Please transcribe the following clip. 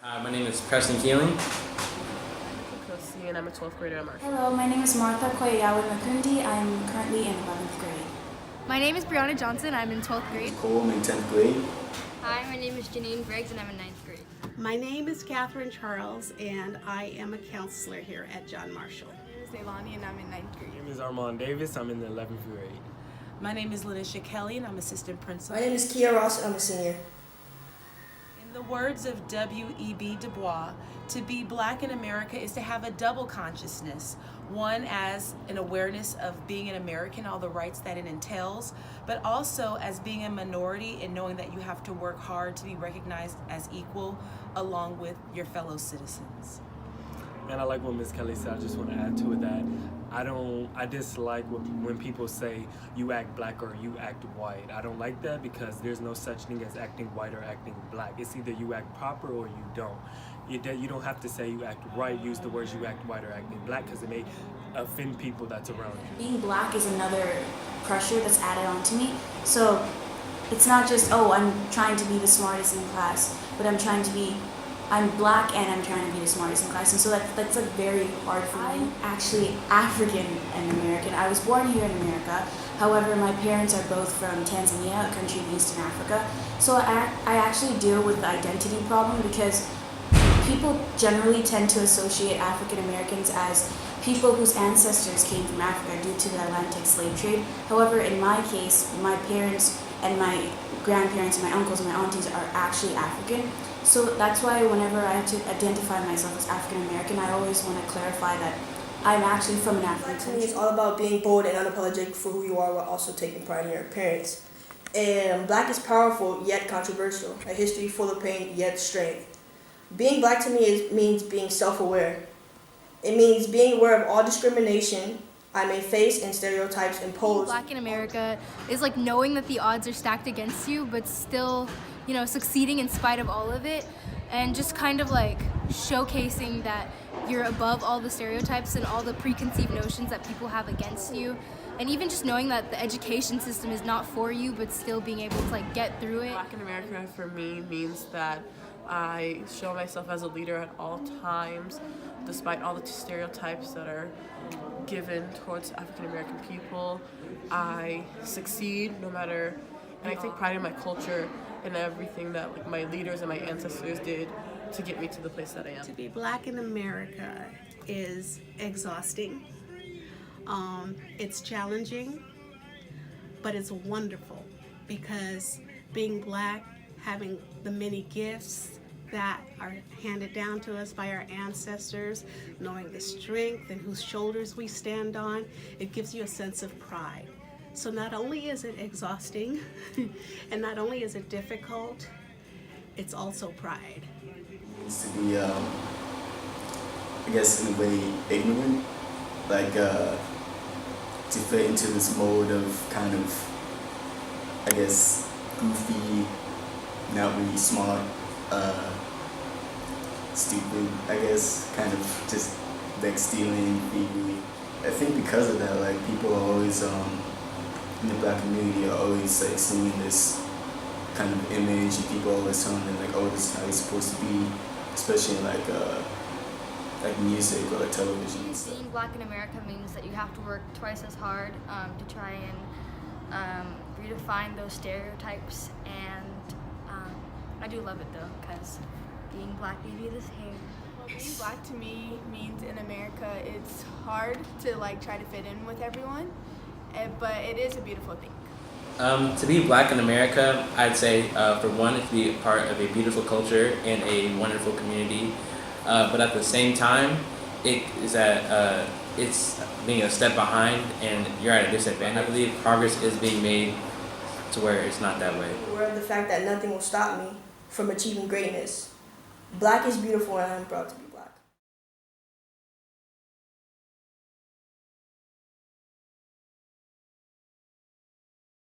My name is Preston Keeling. Kosi, and I'm a 12th grader at Marshall. Hello, my name is Martha Koyayawa Makundi. I'm currently in 11th grade. My name is Brianna Johnson. I'm in 12th grade. Cole, I'm in 10th grade. Hi, my name is Janine Briggs and I'm in 9th grade. My name is Catherine Charles and I am a counselor here at John Marshall. My name is Leilani and I'm in 9th grade. My name is Armand Davis. I'm in the 11th grade. My name is Lanisha Kelly and I'm assistant principal. My name is Kia Ross and I'm a senior. In the words of W.E.B. Du Bois, to be Black in America is to have a double consciousness. One as an awareness of being an American, all the rights that it entails, but also as being a minority and knowing that you have to work hard to be recognized as equal along with your fellow citizens. And I like what Ms. Kelly said. I just want to add to it that I dislike when people say you act Black or you act white. I don't like that because there's no such thing as acting white or acting Black. It's either you act proper or you don't. You don't have to say you act right, use the words you act white or acting Black because it may offend people that's around you. Being Black is another pressure that's added on to me. So it's not just, oh, I'm trying to be the smartest in class, but I'm Black and I'm trying to be the smartest in class, and so that's like very hard for me. I'm actually African and American. I was born here in America. However, my parents are both from Tanzania, a country in Eastern Africa. So I actually deal with the identity problem because people generally tend to associate African Americans as people whose ancestors came from Africa due to the Atlantic slave trade. However, in my case, my parents and my grandparents and my uncles and my aunties are actually African. So that's why whenever I have to identify myself as African American, I always want to clarify that I'm actually from an African Black to me country. is all about being bold and unapologetic for who you are while also taking pride in your appearance. And Black is powerful yet controversial, a history full of pain yet strength. Being Black to me means being self-aware. It means being aware of all discrimination I may face and stereotypes imposed. Black in America is like knowing that the odds are stacked against you, but still, succeeding in spite of all of it, and just kind of like showcasing that you're above all the stereotypes and all the preconceived notions that people have against you, and even just knowing that the education system is not for you, but still being able to get through it. Black in America for me means that I show myself as a leader at all times, despite all the stereotypes that are given towards African American people. I succeed no matter, and I take pride in my culture and everything that my leaders and my ancestors did to get me to the place that I am. To be Black in America is exhausting. It's challenging, but it's wonderful because being Black, having the many gifts that are handed down to us by our ancestors, knowing the strength and whose shoulders we stand on, it gives you a sense of pride. So not only is it exhausting and not only is it difficult, it's also pride. It means to be, I guess in a way, ignorant, to fit into this mode of kind of, I guess, goofy, not really smart, stupid, I guess, kind of just stealing, thievery. I think because of that, people are always, in the Black community are always seeing this kind of image, and people are always telling them oh, this is how it's supposed to be, especially in music or television and stuff. Being Black in America means that you have to work twice as hard to try and redefine those stereotypes, and I do love it though, because being Black gave you this hair. Being Black to me means in America it's hard to try to fit in with everyone, but it is a beautiful thing. To be Black in America, I'd say for one, to be a part of a beautiful culture and a wonderful community, but at the same time, it's being a step behind and you're at a disadvantage. I believe progress is being made to where it's not that way. I'm aware of the fact that nothing will stop me from achieving greatness. Black is beautiful and I'm proud to be.